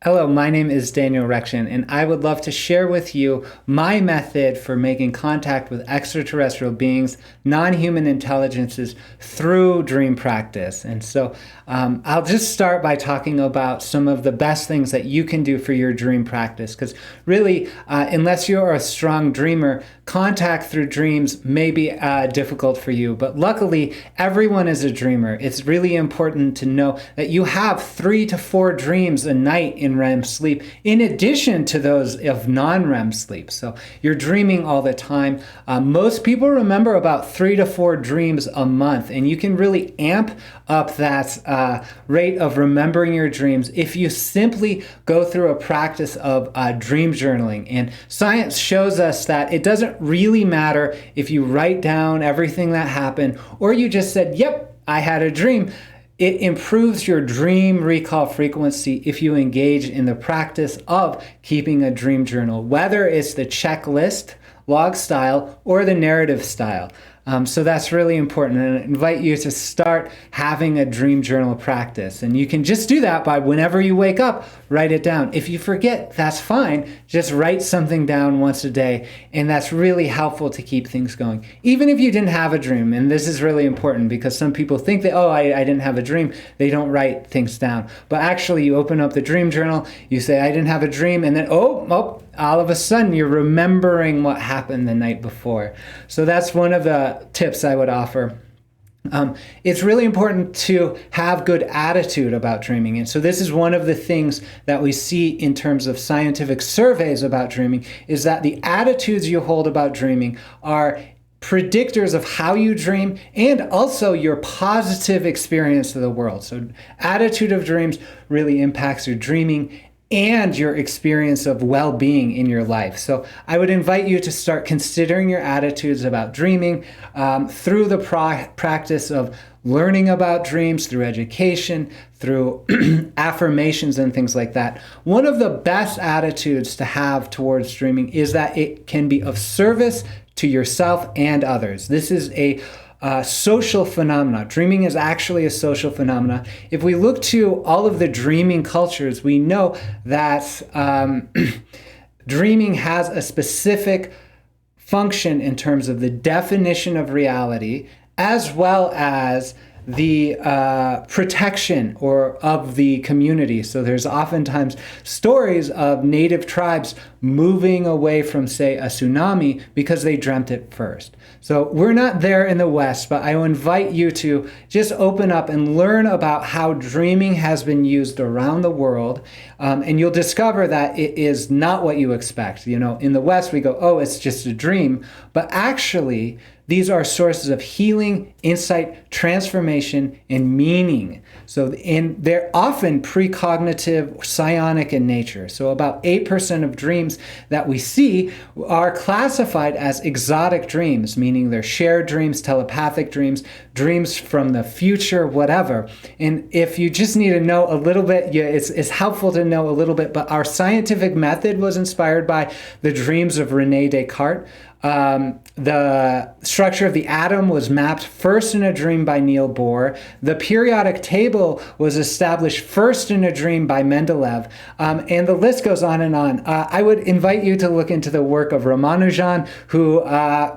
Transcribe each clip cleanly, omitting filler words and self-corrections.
Hello, my name is Daniel Rection, and I would love to share with you my method for making contact with extraterrestrial beings, non-human intelligences, through dream practice. And so I'll just start by talking about some of the best things that you can do for your dream practice, because really, unless you're a strong dreamer, contact through dreams may be difficult for you. But luckily, everyone is a dreamer. It's really important to know that you have 3 to 4 dreams a night in REM sleep, in addition to those of non-REM sleep. So you're dreaming all the time. Most people remember about 3 to 4 dreams a month, and you can really amp up that rate of remembering your dreams if you simply go through a practice of dream journaling. And science shows us that it doesn't really matter if you write down everything that happened or you just said, "Yep, I had a dream." It improves your dream recall frequency if you engage in the practice of keeping a dream journal, whether it's the checklist, log style, or the narrative style. So that's really important, and I invite you to start having a dream journal practice. And you can just do that by whenever you wake up, write it down. If you forget, that's fine. Just write something down once a day, and that's really helpful to keep things going. Even if you didn't have a dream, and this is really important because some people think that, oh, I didn't have a dream. They don't write things down. But actually, you open up the dream journal, you say, I didn't have a dream, and then, oh, all of a sudden you're remembering what happened the night before. So that's one of the tips I would offer. It's really important to have good attitude about dreaming. And so this is one of the things that we see in terms of scientific surveys about dreaming, is that the attitudes you hold about dreaming are predictors of how you dream and also your positive experience of the world. So attitude of dreams really impacts your dreaming and your experience of well-being in your life. So I would invite you to start considering your attitudes about dreaming through the practice of learning about dreams, through education, through affirmations and things like that. One of the best attitudes to have towards dreaming is that it can be of service to yourself and others. This is a social phenomena. Dreaming is actually a social phenomena. If we look to all of the dreaming cultures, we know that dreaming has a specific function in terms of the definition of reality, as well as the protection of the community. So there's oftentimes stories of native tribes moving away from, say, a tsunami because they dreamt it first. So we're not there in the West, but I will invite you to just open up and learn about how dreaming has been used around the world, and you'll discover that it is not what you expect. You know, in the West we go, oh, it's just a dream, but actually these are sources of healing, insight, transformation, and meaning. And they're often precognitive, psionic in nature. So about 8% of dreams that we see are classified as exotic dreams, meaning they're shared dreams, telepathic dreams, dreams from the future, whatever. And if you just need to know a little bit, it's helpful to know a little bit, but our scientific method was inspired by the dreams of René Descartes. The structure of the atom was mapped first in a dream by Niels Bohr. The periodic table was established first in a dream by Mendeleev. And the list goes on and on. I would invite you to look into the work of Ramanujan, who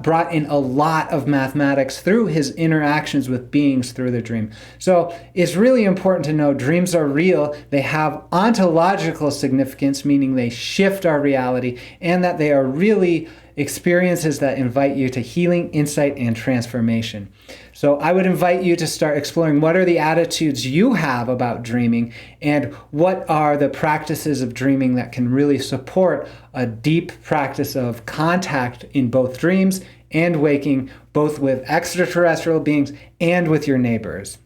brought in a lot of mathematics through his interactions with beings through the dream. So it's really important to know dreams are real. They have ontological significance, meaning they shift our reality, and that they are really experiences that invite you to healing, insight, and transformation. So I would invite you to start exploring what are the attitudes you have about dreaming, and what are the practices of dreaming that can really support a deep practice of contact in both dreams and waking, both with extraterrestrial beings and with your neighbors.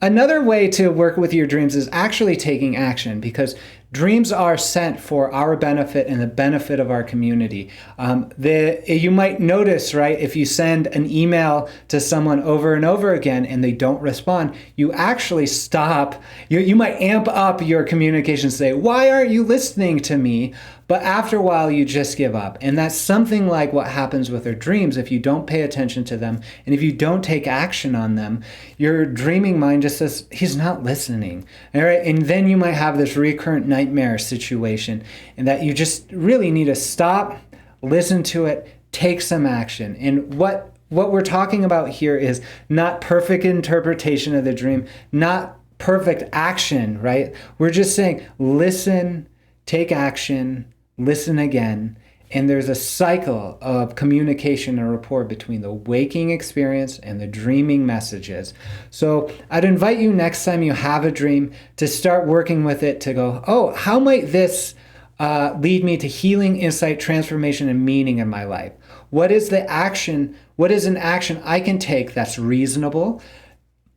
Another way to work with your dreams is actually taking action, because Dreams are sent for our benefit and the benefit of our community. You might notice, right, if you send an email to someone over and over again and they don't respond, you actually stop. You might amp up your communication, say, why aren't you listening to me? But after a while, you just give up. And that's something like what happens with our dreams if you don't pay attention to them and if you don't take action on them. Your dreaming mind just says, he's not listening. All right? And then you might have this recurrent nightmare situation, and that you just really need to stop, listen to it, take some action. And what we're talking about here is not perfect interpretation of the dream, not perfect action, right? We're just saying, listen, take action, listen again, and there's a cycle of communication and rapport between the waking experience and the dreaming messages. So I'd invite you next time you have a dream to start working with it to go, oh, how might this lead me to healing, insight, transformation, and meaning in my life? What is the action? What is an action I can take that's reasonable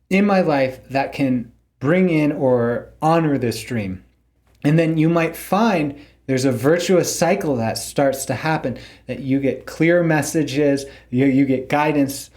in my life that can bring in or honor this dream? And then you might find there's a virtuous cycle that starts to happen, that you get clear messages, you get guidance,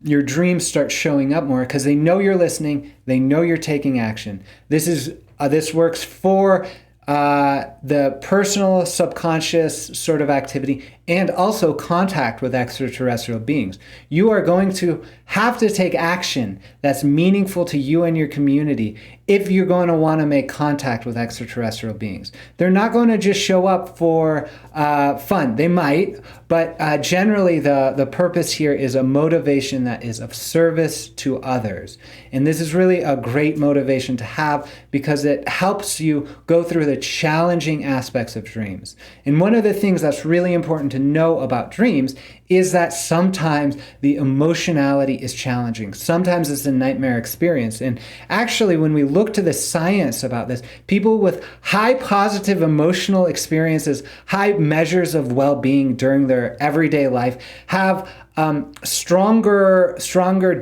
your dreams start showing up more because they know you're listening, they know you're taking action. This works for the personal subconscious sort of activity and also contact with extraterrestrial beings. You are going to have to take action that's meaningful to you and your community if you're going to want to make contact with extraterrestrial beings. They're not going to just show up for fun. They might, but generally the purpose here is a motivation that is of service to others. And this is really a great motivation to have because it helps you go through the challenging aspects of dreams. And one of the things that's really important to know about dreams is that sometimes the emotionality is challenging. Sometimes it's a nightmare experience. And actually, when we look to the science about this, people with high positive emotional experiences, high measures of well-being during their everyday life have stronger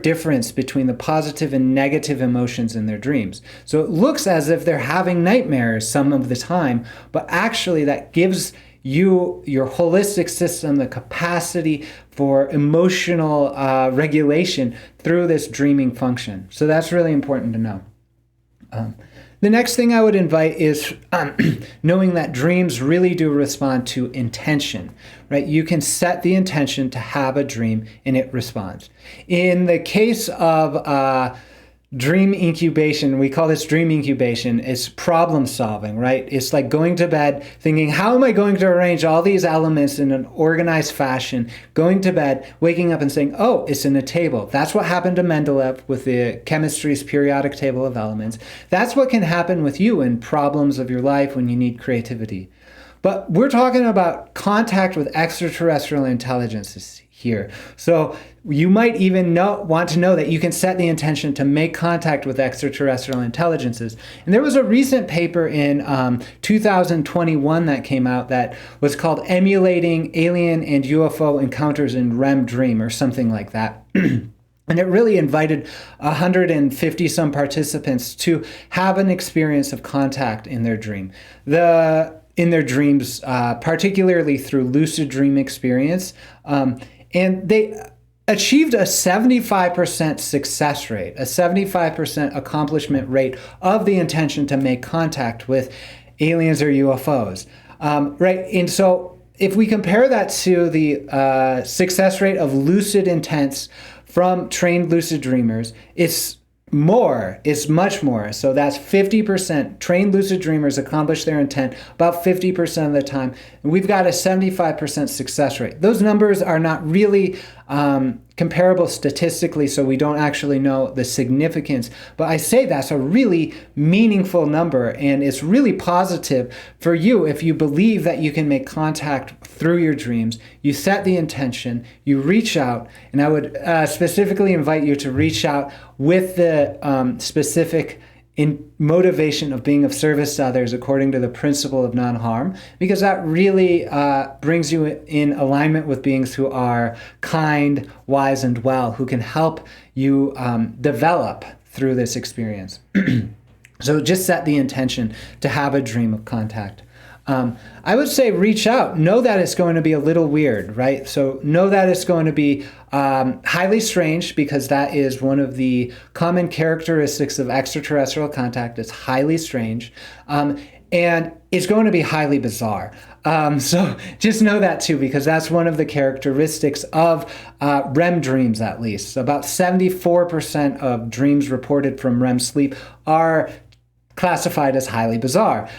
difference between the positive and negative emotions in their dreams. So it looks as if they're having nightmares some of the time, but actually that gives you, your holistic system, the capacity for emotional regulation through this dreaming function. So that's really important to know. The next thing I would invite is knowing that dreams really do respond to intention, right? You can set the intention to have a dream and it responds. In the case of dream incubation, we call this dream incubation, is problem solving, right? It's like going to bed thinking, how am I going to arrange all these elements in an organized fashion, going to bed, waking up and saying, oh, it's in a table. That's what happened to Mendeleev with the chemistry's periodic table of elements. That's what can happen with you in problems of your life when you need creativity. But we're talking about contact with extraterrestrial intelligences here. So you might even want to know that you can set the intention to make contact with extraterrestrial intelligences. And there was a recent paper in 2021 that came out that was called Emulating Alien and UFO Encounters in REM Dream or something like that. And it really invited 150 some participants to have an experience of contact in their dream. In their dreams, particularly through lucid dream experience. And they achieved a 75% success rate, a 75% accomplishment rate of the intention to make contact with aliens or UFOs, right? And so if we compare that to the success rate of lucid intents from trained lucid dreamers, it's much more. So that's 50%. Trained lucid dreamers accomplish their intent about 50% of the time. And we've got a 75% success rate. Those numbers are not really comparable statistically, so we don't actually know the significance. But I say that's a really meaningful number, and it's really positive for you if you believe that you can make contact through your dreams. You set the intention, you reach out, and I would specifically invite you to reach out with the specific motivation of being of service to others according to the principle of non-harm, because that really brings you in alignment with beings who are kind, wise, and well, who can help you develop through this experience. So just set the intention to have a dream of contact. I would say reach out. Know that it's going to be a little weird, right? So know that it's going to be highly strange, because that is one of the common characteristics of extraterrestrial contact. It's highly strange. And it's going to be highly bizarre. So just know that too, because that's one of the characteristics of REM dreams, at least. So about 74% of dreams reported from REM sleep are classified as highly bizarre.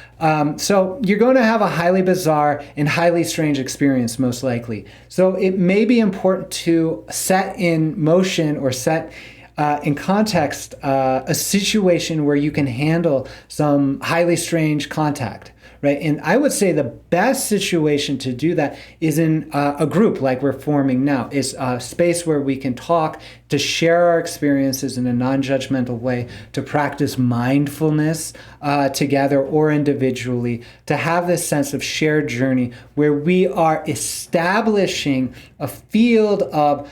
So you're going to have a highly bizarre and highly strange experience, most likely. So it may be important to set in motion or set in context a situation where you can handle some highly strange contact, right? And I would say the best situation to do that is in a group like we're forming now. Is a space where we can talk, to share our experiences in a non-judgmental way, to practice mindfulness together or individually, to have this sense of shared journey where we are establishing a field of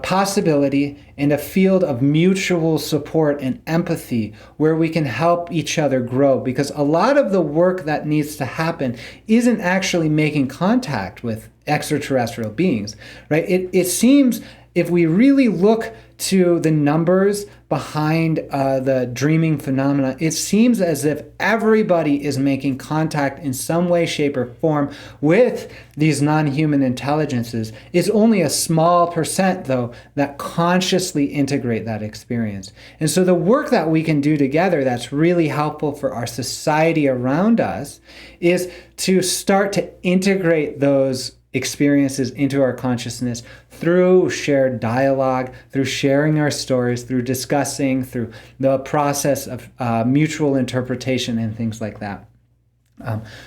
possibility and a field of mutual support and empathy where we can help each other grow. Because a lot of the work that needs to happen isn't actually making contact with extraterrestrial beings, right? It seems, if we really look to the numbers behind the dreaming phenomena, it seems as if everybody is making contact in some way, shape, or form with these non-human intelligences. It's only a small percent, though, that consciously integrate that experience. And so the work that we can do together that's really helpful for our society around us is to start to integrate those experiences into our consciousness through shared dialogue, through sharing our stories, through discussing, through the process of mutual interpretation and things like that.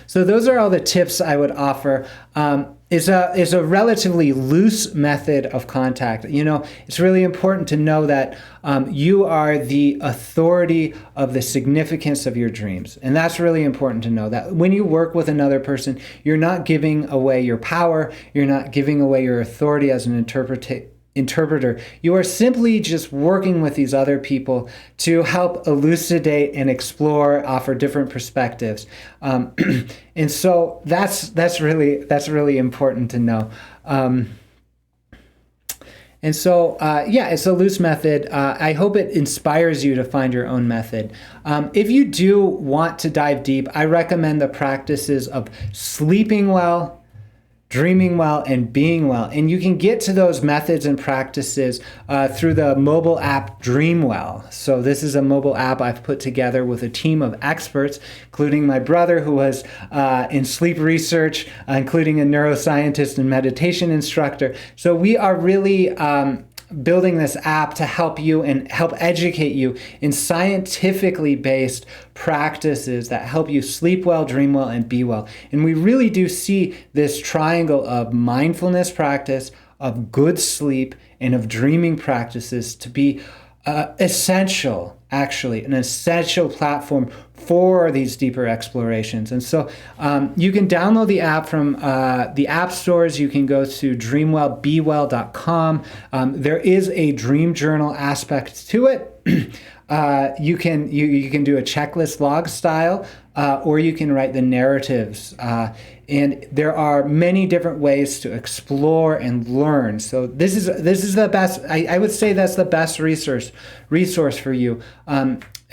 So those are all the tips I would offer. It's a relatively loose method of contact. You know, it's really important to know that you are the authority of the significance of your dreams. And that's really important to know, that when you work with another person, you're not giving away your power, you're not giving away your authority as an interpreter. You are simply just working with these other people to help elucidate and explore, offer different perspectives. And so that's really important to know. And so, it's a loose method. I hope it inspires you to find your own method. If you do want to dive deep, I recommend the practices of sleeping well, dreaming well, and being well. And you can get to those methods and practices through the mobile app DreamWell. So this is a mobile app I've put together with a team of experts, including my brother, who was in sleep research, including a neuroscientist and meditation instructor. So we are really building this app to help you and help educate you in scientifically based practices that help you sleep well, dream well, and be well. And we really do see this triangle of mindfulness practice, of good sleep, and of dreaming practices to be essential, actually, an essential platform for these deeper explorations. And so you can download the app from the app stores. You can go to dreamwellbewell.com. There is a dream journal aspect to it. You can do a checklist log style, or you can write the narratives. And there are many different ways to explore and learn. So this is the best. I would say that's the best resource for you.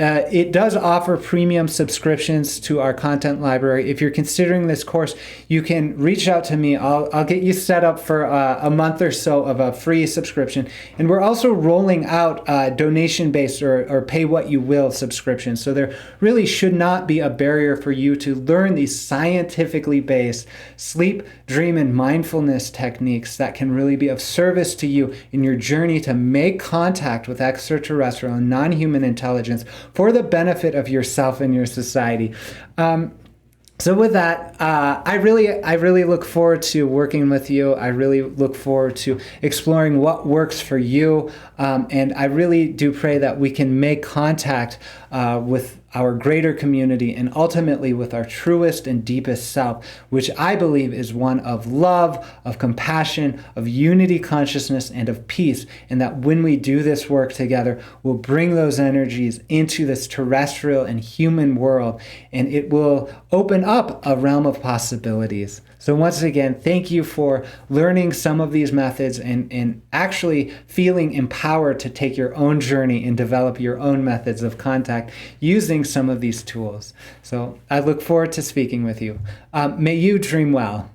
It does offer premium subscriptions to our content library. If you're considering this course, you can reach out to me. I'll get you set up for a month or so of a free subscription. And we're also rolling out donation-based or pay-what-you-will subscriptions. So there really should not be a barrier for you to learn these scientifically based sleep, dream, and mindfulness techniques that can really be of service to you in your journey to make contact with extraterrestrial and non-human intelligence for the benefit of yourself and your society. So with that, I really look forward to working with you. I really look forward to exploring what works for you. And I really do pray that we can make contact with our greater community, and ultimately with our truest and deepest self, which I believe is one of love, of compassion, of unity consciousness, and of peace. And that when we do this work together, we'll bring those energies into this terrestrial and human world, and it will open up a realm of possibilities. So once again, thank you for learning some of these methods and actually feeling empowered to take your own journey and develop your own methods of contact using some of these tools. So I look forward to speaking with you. May you dream well.